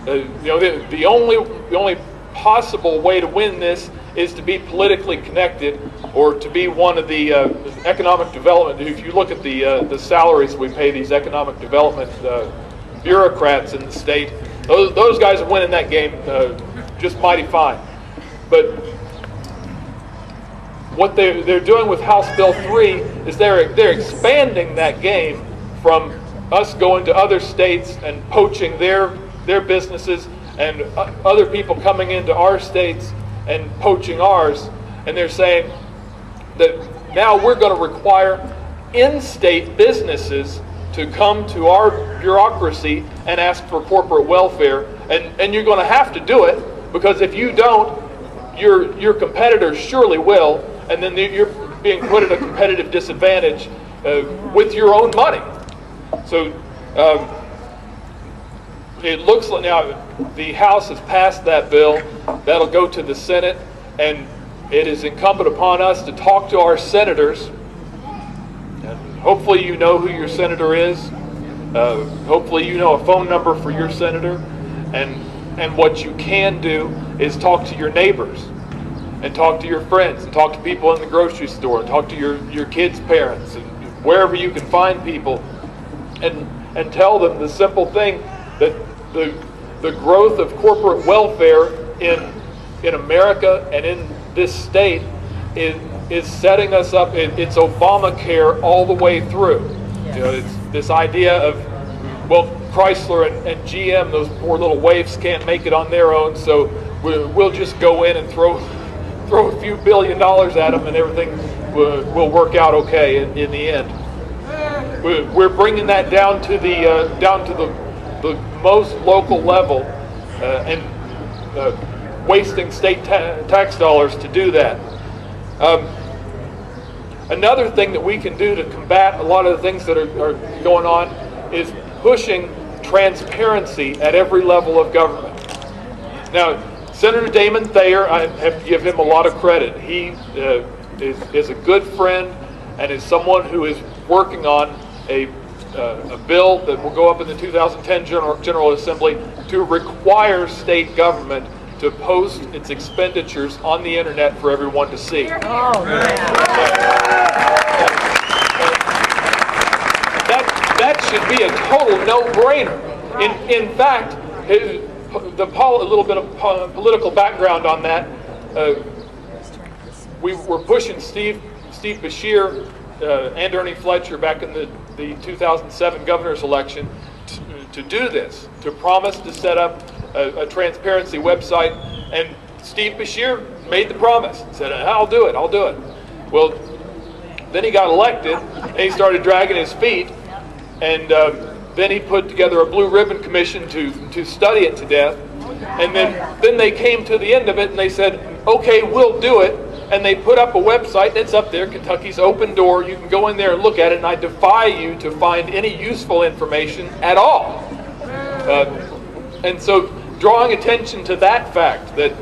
the only possible way to win this is to be politically connected, or to be one of the economic development. If you look at the salaries we pay these economic development bureaucrats in the state, those guys are winning that game just mighty fine. But what they're doing with House Bill 3 is they're expanding that game from us going to other states and poaching their businesses, and other people coming into our states and poaching ours. And they're saying that now we're going to require in-state businesses to come to our bureaucracy and ask for corporate welfare, and you're going to have to do it, because if you don't, your competitors surely will, and then you're being put at a competitive disadvantage with your own money. So it looks like now the House has passed that bill. That'll go to the Senate, and it is incumbent upon us to talk to our senators. And hopefully you know who your senator is. Hopefully you know a phone number for your senator. And what you can do is talk to your neighbors, and talk to your friends, and talk to people in the grocery store, and talk to your kids' parents, and wherever you can find people, and tell them the simple thing that the growth of corporate welfare in America and in this state is setting us up. It's Obamacare all the way through. It's this idea of, well, Chrysler and J.G.M, those poor little waifs can't make it on their own, so we'll just go in and throw a few $1 billion at them, and everything will work out okay in the end. We're bringing that down to the most local level, and wasting state tax dollars to do that. Another thing that we can do to combat a lot of the things that are going on is pushing transparency at every level of government. Now, Senator Damon Thayer, I have to give him a lot of credit. He is a good friend, and is someone who is working on a bill that will go up in the 2010 General Assembly to require state government to post its expenditures on the internet for everyone to see. Oh, That should be a total no-brainer. In fact, a little bit of political background on that. We were pushing Steve Beshear and Ernie Fletcher back in the 2007 governor's election to do this, to promise to set up a transparency website. And Steve Beshear made the promise, said, I'll do it. Well, then he got elected, and he started dragging his feet, and then he put together a blue ribbon commission to study it to death. And then they came to the end of it, and they said, okay, we'll do it. And they put up a website, and it's up there, Kentucky's Open Door. You can go in there and look at it, and I defy you to find any useful information at all. And so drawing attention to that fact, that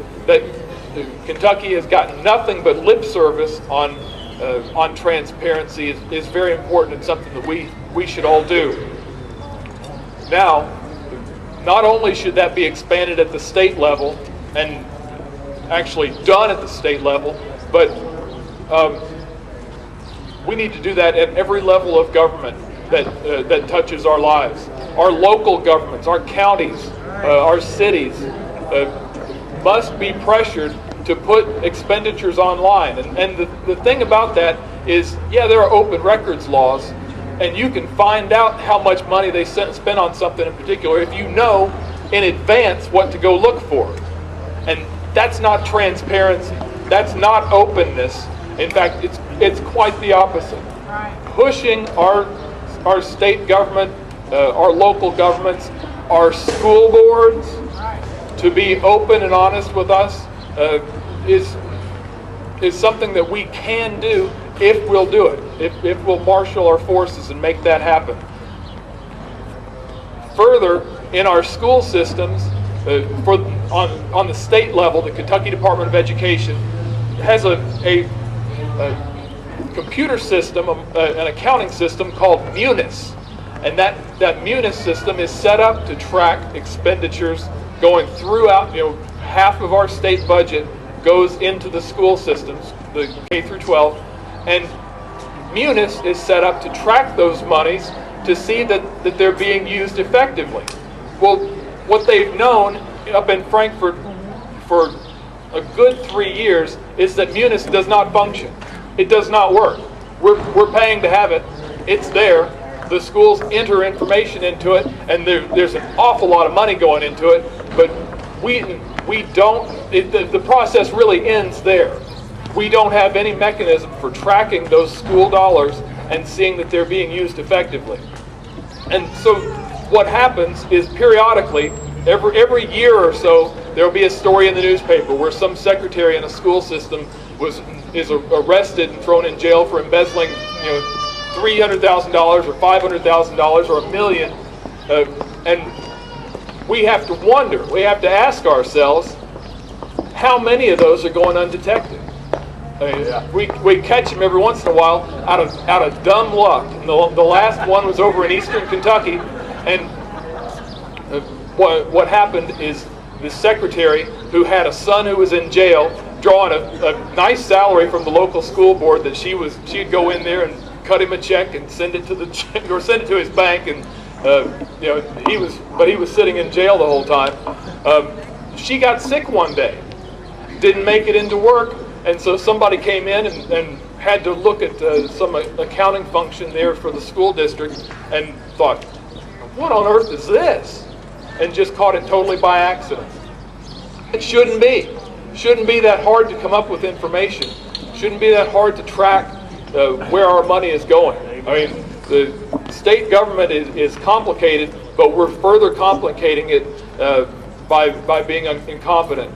Kentucky has gotten nothing but lip service on transparency is very important, and something that we should all do. Now, not only should that be expanded at the state level, and actually done at the state level, but we need to do that at every level of government that touches our lives. Our local governments, our counties, our cities must be pressured to put expenditures online. And the thing about that is, yeah, there are open records laws, and you can find out how much money they spend on something in particular if you know in advance what to go look for. And that's not transparency. That's not openness. In fact, it's quite the opposite. Pushing our state government, our local governments, our school boards to be open and honest with us is something that we can do if we'll do it, if we'll marshal our forces and make that happen. Further, in our school systems, on the state level, the Kentucky Department of Education has a computer system, an accounting system called Munis. And that Munis system is set up to track expenditures going throughout. Half of our state budget goes into the school systems, the K through 12, and Munis is set up to track those monies to see that they're being used effectively. Well, what they've known up in Frankfort for a good 3 years is that Munis does not function. It does not work. We're paying to have it. It's there. The schools enter information into it, and there's an awful lot of money going into it, but we don't, the process really ends there. We don't have any mechanism for tracking those school dollars and seeing that they're being used effectively. And so what happens is periodically, every year or so, there'll be a story in the newspaper where some secretary in a school system is arrested and thrown in jail for embezzling, $300,000 or $500,000 or $1 million, and we have to wonder, we have to ask ourselves, how many of those are going undetected? We catch them every once in a while out of dumb luck. And the last one was over in eastern Kentucky, and what happened is the secretary, who had a son who was in jail, drawing a nice salary from the local school board, that she'd go in there and cut him a check and send it to the or send it to his bank, and he was sitting in jail the whole time. She got sick one day, didn't make it into work, and so somebody came in and had to look at some accounting function there for the school district and thought, what on earth is this? And just caught it totally by accident. It shouldn't be. Shouldn't be that hard to come up with information. Shouldn't be that hard to track where our money is going. I mean, the state government is complicated, but we're further complicating it by being incompetent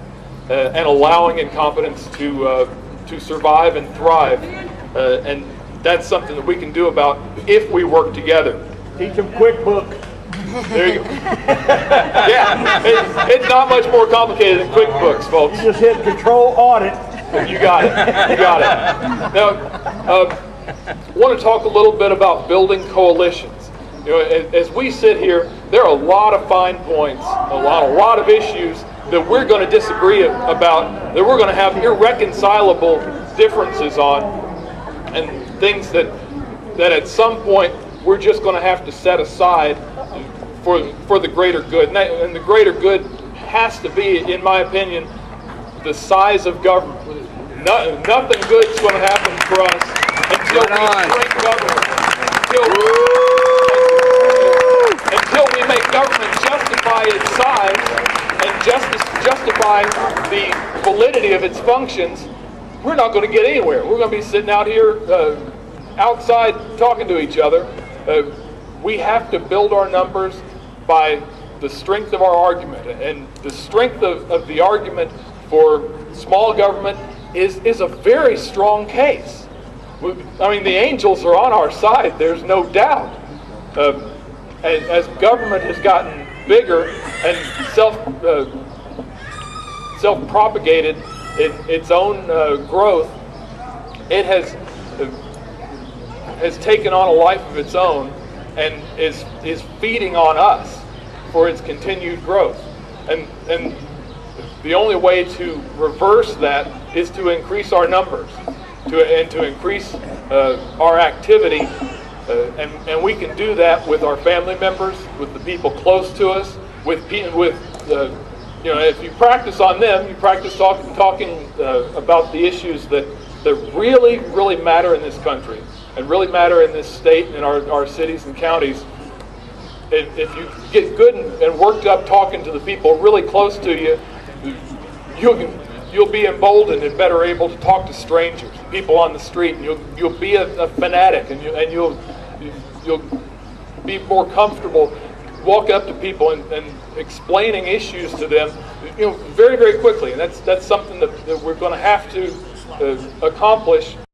and allowing incompetence to survive and thrive. And that's something that we can do about if we work together. Teach them QuickBooks. There you go. Yeah, it's not much more complicated than QuickBooks, folks. You just hit Control Audit. You got it. You got it. Now, I want to talk a little bit about building coalitions. As we sit here, there are a lot of fine points, a lot of issues that we're going to disagree about, that we're going to have irreconcilable differences on, and things that at some point we're just going to have to set aside for the greater good. And the greater good has to be, in my opinion, the size of government. Nothing good is going to happen for us until we shrink government. Until we make government justify its size and justify the validity of its functions, we're not going to get anywhere. We're going to be sitting out here outside talking to each other. We have to build our numbers by the strength of our argument. And the strength of the argument for small government is a very strong case. I mean, the angels are on our side, there's no doubt. As government has gotten bigger and self-propagated in its own growth, it has taken on a life of its own and is feeding on us for its continued growth. And the only way to reverse that is to increase our numbers, and to increase our activity, and we can do that with our family members, with the people close to us, if you practice on them, you practice talking about the issues that really matter in this country and really matter in this state and in our cities and counties. If you get good and worked up talking to the people really close to you, you'll be emboldened and better able to talk to strangers, people on the street. And you'll be a fanatic, and you'll be more comfortable walking up to people and explaining issues to them, very, very quickly. And that's something that we're going to have to accomplish